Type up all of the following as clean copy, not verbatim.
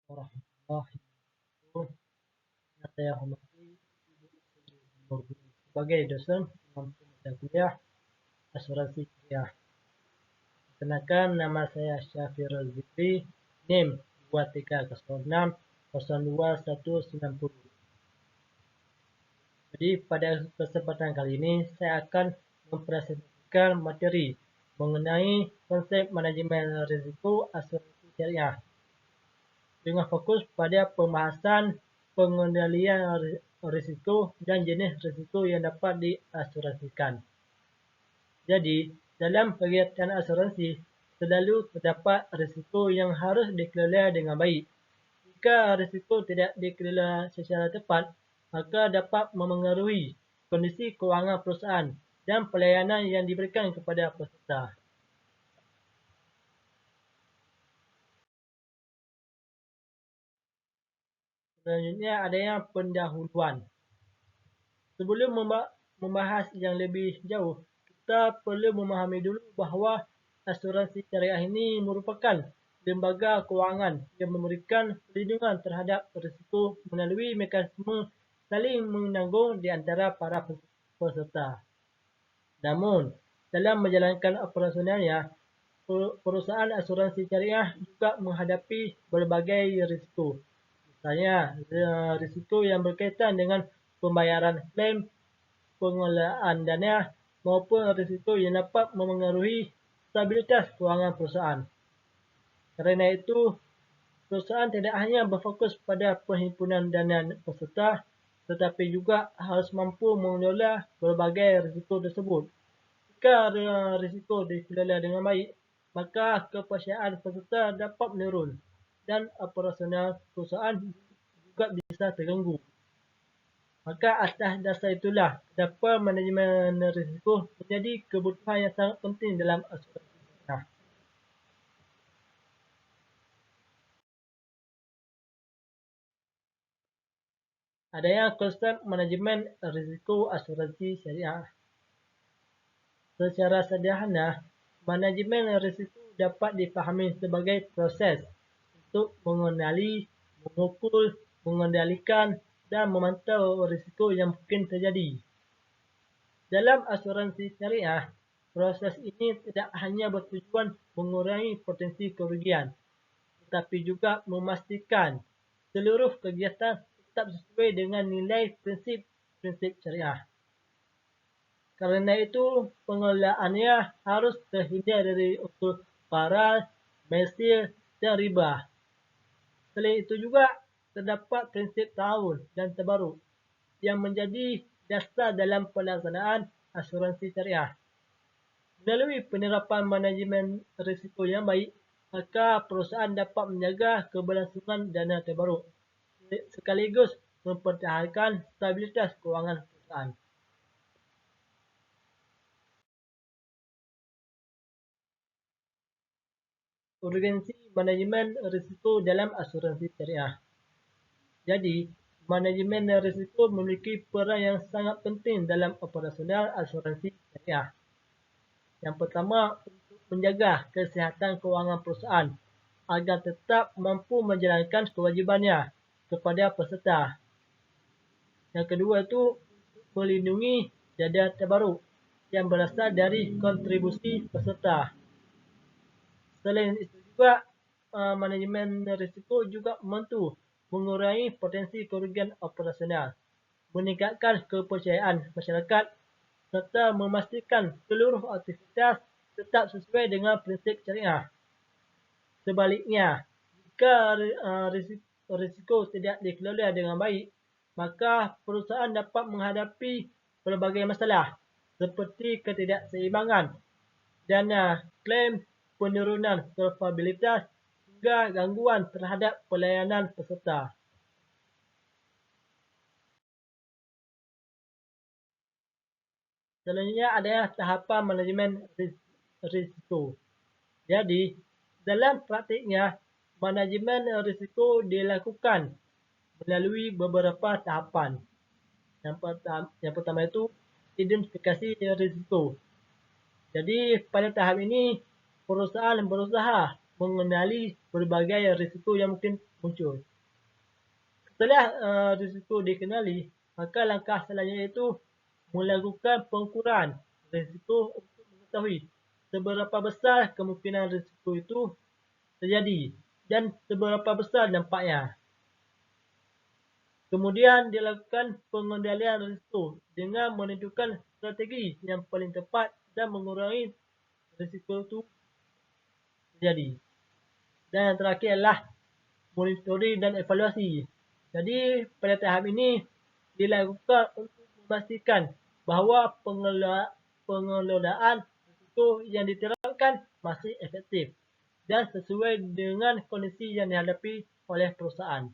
Warahmatullahi wabarakatuh. Yang saya hormati Ibu Sri Nurgul sebagai dosen mampu mata kuliah asuransi syariah. Perkenalkan, nama saya Syafirul Zikri, NIM 2306029190. Jadi pada kesempatan kali ini saya akan mempresentasikan materi mengenai konsep manajemen risiko asuransi syariah dengan fokus pada pembahasan pengendalian risiko dan jenis risiko yang dapat diasuransikan. Jadi, dalam kegiatan asuransi, selalu terdapat risiko yang harus dikelola dengan baik. Jika risiko tidak dikelola secara tepat, maka dapat memengaruhi kondisi kewangan perusahaan dan pelayanan yang diberikan kepada peserta. Selanjutnya adanya pendahuluan. Sebelum membahas yang lebih jauh, kita perlu memahami dulu bahawa asuransi syariah ini merupakan lembaga kewangan yang memberikan perlindungan terhadap risiko melalui mekanisme saling menanggung di antara para peserta. Namun, dalam menjalankan operasionalnya, perusahaan asuransi syariah juga menghadapi berbagai risiko. Misalnya, risiko yang berkaitan dengan pembayaran klaim, pengelolaan dana maupun risiko yang dapat memengaruhi stabilitas kewangan perusahaan. Kerana itu, perusahaan tidak hanya berfokus pada perhimpunan dana peserta, tetapi juga harus mampu mengelola berbagai risiko tersebut. Jika risiko dikelola dengan baik, maka kepercayaan peserta dapat menurun dan operasional perusahaan juga bisa terganggu. Maka atas dasar itulah kenapa manajemen risiko menjadi kebutuhan yang sangat penting dalam asuransi syariah. Adanya konsep manajemen risiko asuransi syariah. Secara sederhana, manajemen risiko dapat dipahami sebagai proses untuk mengenali, mengukur, mengendalikan dan memantau risiko yang mungkin terjadi. Dalam asuransi syariah, proses ini tidak hanya bertujuan mengurangi potensi kerugian, tetapi juga memastikan seluruh kegiatan tetap sesuai dengan nilai prinsip syariah. Kerana itu, pengelolaannya harus terhindar dari unsur faras, mesir dan riba. Selain itu juga, terdapat prinsip ta'awun dan tabaruk yang menjadi dasar dalam pelaksanaan asuransi syariah. Melalui penerapan manajemen risiko yang baik, maka perusahaan dapat menjaga keberlangsungan dana tabaruk sekaligus mempertahankan stabilitas kewangan perusahaan. Urgensi manajemen risiko dalam asuransi syariah. Jadi, manajemen risiko memiliki peran yang sangat penting dalam operasional asuransi syariah. Yang pertama, untuk menjaga kesihatan kewangan perusahaan agar tetap mampu menjalankan kewajibannya kepada peserta. Yang kedua itu melindungi dana tabaruk yang berasal dari kontribusi peserta. Selain itu juga, manajemen risiko juga membantu mengurangi potensi kerugian operasional, meningkatkan kepercayaan masyarakat serta memastikan seluruh aktivitas tetap sesuai dengan prinsip syariah. Sebaliknya, jika risiko tidak dikelola dengan baik, maka perusahaan dapat menghadapi pelbagai masalah seperti ketidakseimbangan dana klaim, penurunan solvabilitas hingga gangguan terhadap pelayanan peserta. Selanjutnya adalah tahapan manajemen risiko. Jadi, dalam praktiknya, manajemen risiko dilakukan melalui beberapa tahapan. Yang pertama itu identifikasi risiko. Jadi, pada tahap ini, perusahaan berusaha mengenali berbagai risiko yang mungkin muncul. Setelah risiko dikenali, maka langkah selanjutnya itu melakukan pengukuran risiko untuk mengetahui seberapa besar kemungkinan risiko itu terjadi dan seberapa besar dampaknya. Kemudian dilakukan pengendalian risiko dengan menentukan strategi yang paling tepat dan mengurangi risiko itu terjadi. Dan yang terakhir adalah monitoring dan evaluasi. Jadi pada tahap ini dilakukan untuk memastikan bahawa pengelolaan risiko yang diterapkan masih efektif dan sesuai dengan kondisi yang dihadapi oleh perusahaan.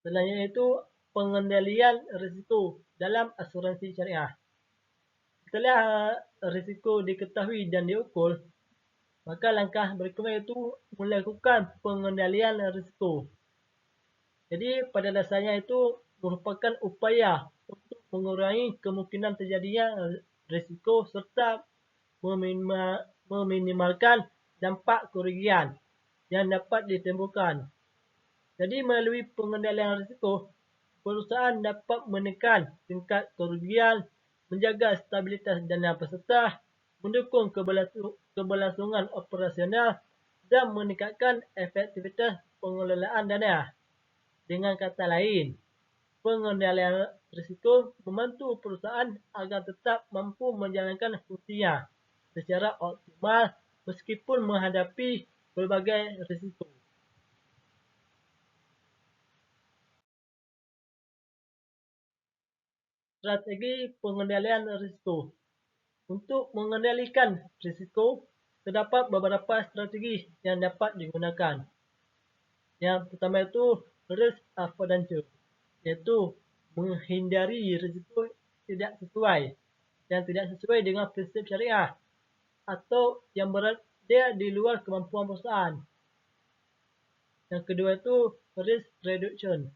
Selanjutnya itu pengendalian risiko dalam asuransi syariah. Setelah risiko diketahui dan diukur, maka langkah berikutnya itu melakukan pengendalian risiko. Jadi pada dasarnya itu merupakan upaya untuk mengurangi kemungkinan terjadinya risiko serta meminimalkan dampak kerugian yang dapat ditimbulkan. Jadi melalui pengendalian risiko, perusahaan dapat menekan tingkat kerugian, menjaga stabilitas dana peserta, mendukung keberlangsungan operasional dan meningkatkan efektivitas pengelolaan dana. Dengan kata lain, pengendalian risiko membantu perusahaan agar tetap mampu menjalankan fungsinya secara optimal meskipun menghadapi berbagai risiko. Strategi pengendalian risiko. Untuk mengendalikan risiko, terdapat beberapa strategi yang dapat digunakan. Yang pertama itu risk avoidance, iaitu menghindari risiko yang tidak sesuai dengan prinsip syariah atau yang berada di luar kemampuan perusahaan. Yang kedua itu risk reduction,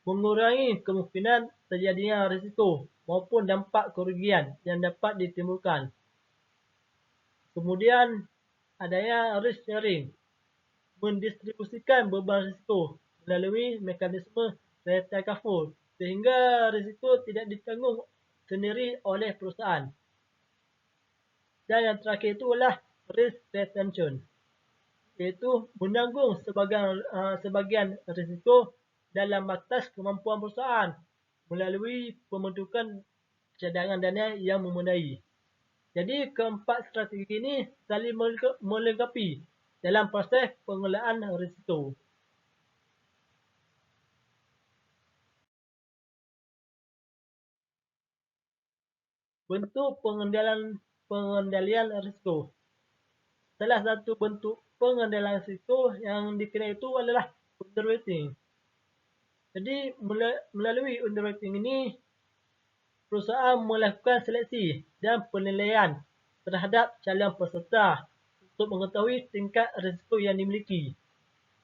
mengurangi kemungkinan terjadinya risiko maupun dampak kerugian yang dapat ditimbulkan. Kemudian adanya risk sharing, mendistribusikan beban risiko melalui mekanisme retakaful sehingga risiko tidak ditanggung sendiri oleh perusahaan. Dan yang terakhir itu adalah risk retention, iaitu menanggung sebagian risiko dalam batas kemampuan perusahaan melalui pembentukan cadangan dana yang memadai. Jadi keempat strategi ini saling melengkapi dalam proses pengelolaan risiko. Bentuk pengendalian risiko. Salah satu bentuk pengendalian risiko yang dikenal itu adalah underwriting. Jadi melalui underwriting ini, perusahaan melakukan seleksi dan penilaian terhadap calon peserta untuk mengetahui tingkat risiko yang dimiliki.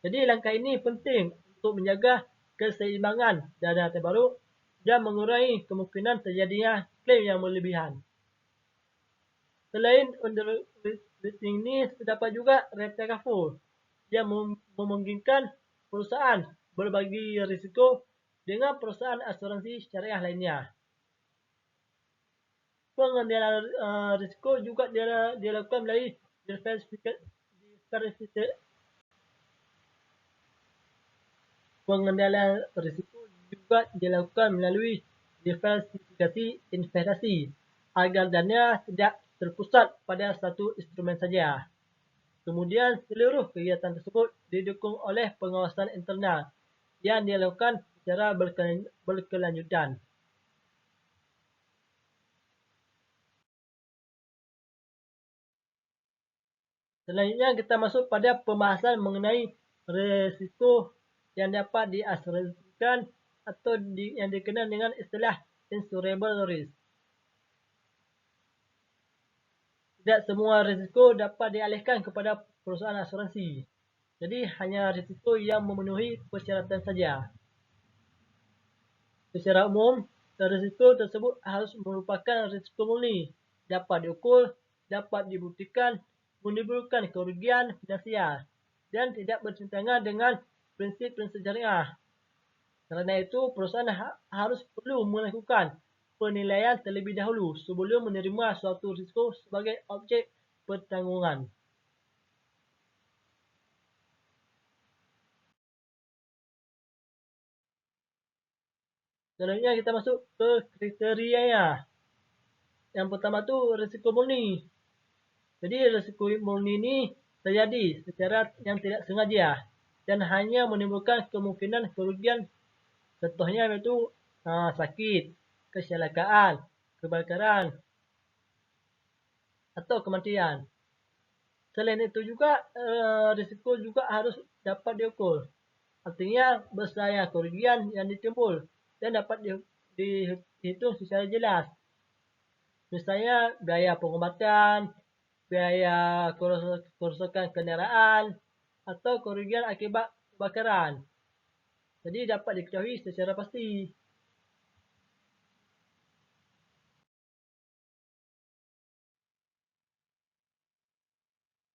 Jadi langkah ini penting untuk menjaga keseimbangan dana terbaru dan mengurangi kemungkinan terjadinya klaim yang berlebihan. Selain underwriting ini, terdapat juga retakaful yang memungkinkan perusahaan berbagi risiko dengan perusahaan asuransi syariah lainnya. Pengendalian risiko juga dilakukan melalui diversifikasi investasi agar dana tidak terpusat pada satu instrumen saja. Kemudian seluruh kegiatan tersebut didukung oleh pengawasan internal yang dilakukan secara berkelanjutan. Selanjutnya kita masuk pada pembahasan mengenai risiko yang dapat diasuransikan atau yang dikenal dengan istilah insurable risk. Tidak semua risiko dapat dialihkan kepada perusahaan asuransi. Jadi hanya risiko yang memenuhi persyaratan saja. Secara umum, risiko tersebut harus merupakan risiko murni, dapat diukur, dapat dibuktikan, menimbulkan kerugian finansial, dan tidak bertentangan dengan prinsip-prinsip syariah. Karena itu, perusahaan harus perlu melakukan penilaian terlebih dahulu sebelum menerima suatu risiko sebagai objek pertanggungan. Selanjutnya kita masuk ke kriterianya. Yang pertama tu risiko murni. Jadi risiko murni ini terjadi secara yang tidak sengaja dan hanya menimbulkan kemungkinan kerugian. Contohnya iaitu sakit, kecelakaan, kebakaran, atau kematian. Selain itu juga risiko juga harus dapat diukur. Artinya besarnya kerugian yang ditimbul dan dapat dihitung secara jelas. Misalnya biaya pengobatan, biaya kerusakan kendaraan, atau kerugian akibat kebakaran. Jadi dapat diketahui secara pasti.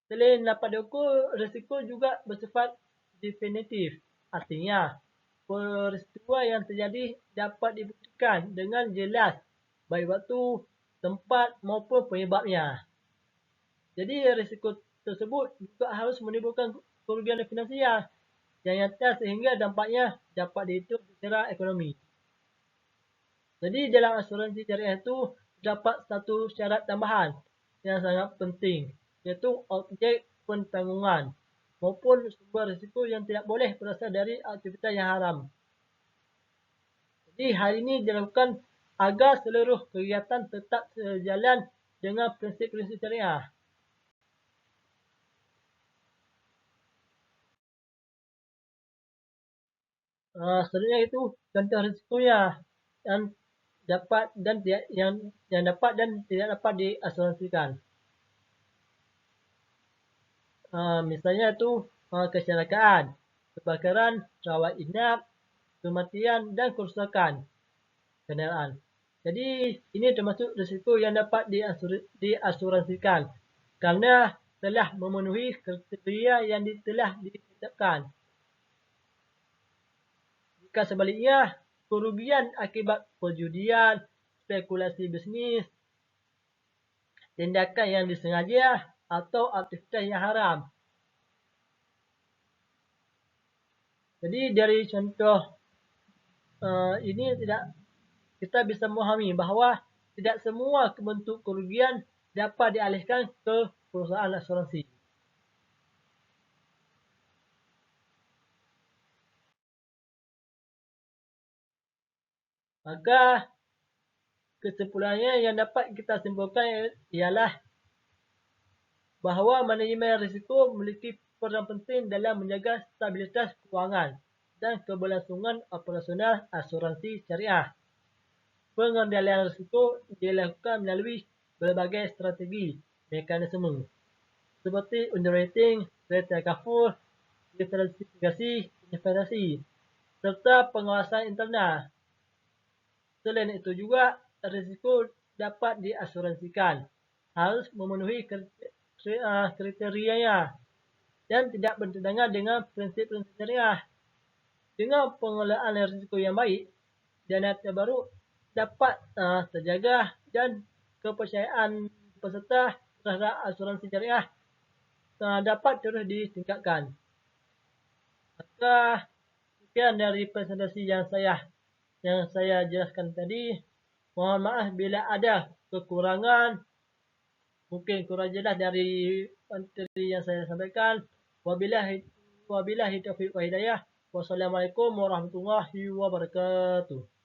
Selain dapat diukur, risiko juga bersifat definitif. Artinya, peristiwa yang terjadi dapat dibuktikan dengan jelas baik waktu, tempat maupun penyebabnya. Jadi risiko tersebut juga harus menimbulkan kerugian finansial yang nyata sehingga dampaknya dapat dihitung secara ekonomi. Jadi dalam asuransi syariah itu terdapat satu syarat tambahan yang sangat penting, yaitu objek pentanggungan maupun sumber risiko yang tidak boleh berasal dari aktivitas yang haram. Jadi hal ini dilakukan agar seluruh kegiatan tetap sejalan dengan prinsip-prinsip syariah. Selanjutnya itu contoh risikonya yang dapat dan tidak yang dapat dan tidak dapat diasuransikan. Misalnya itu kecelakaan, kebakaran, rawat inap, kematian dan kerusakan kendaraan. Jadi ini termasuk risiko yang dapat diasuransikan karena telah memenuhi kriteria yang telah ditetapkan. Jika sebaliknya, kerugian akibat perjudian, spekulasi bisnis, tindakan yang disengaja, atau aktivitas yang haram. Jadi dari contoh ini kita bisa memahami bahawa tidak semua bentuk kerugian dapat dialihkan ke perusahaan asuransi. Maka kesimpulannya yang dapat kita simpulkan ialah bahawa manajemen risiko memiliki peran penting dalam menjaga stabilitas kewangan dan keberlangsungan operasional asuransi syariah. Pengendalian risiko dilakukan melalui berbagai strategi mekanisme seperti underwriting, kriteria kafur, diversifikasi investasi, serta pengawasan internal. Selain itu juga, risiko dapat diasuransikan, harus memenuhi kriterianya dan tidak bertentangan dengan prinsip-prinsip syariah. Dengan pengelolaan risiko yang baik, dana terbaru dapat terjaga dan kepercayaan peserta terhadap asuransi syariah dapat terus ditingkatkan. Maka sekian dari presentasi yang saya jelaskan tadi. Mohon maaf bila ada kekurangan, mungkin kurang jelas dari materi yang saya sampaikan. Wabillahi taufiq wa hidayah. Wassalamualaikum warahmatullahi wabarakatuh.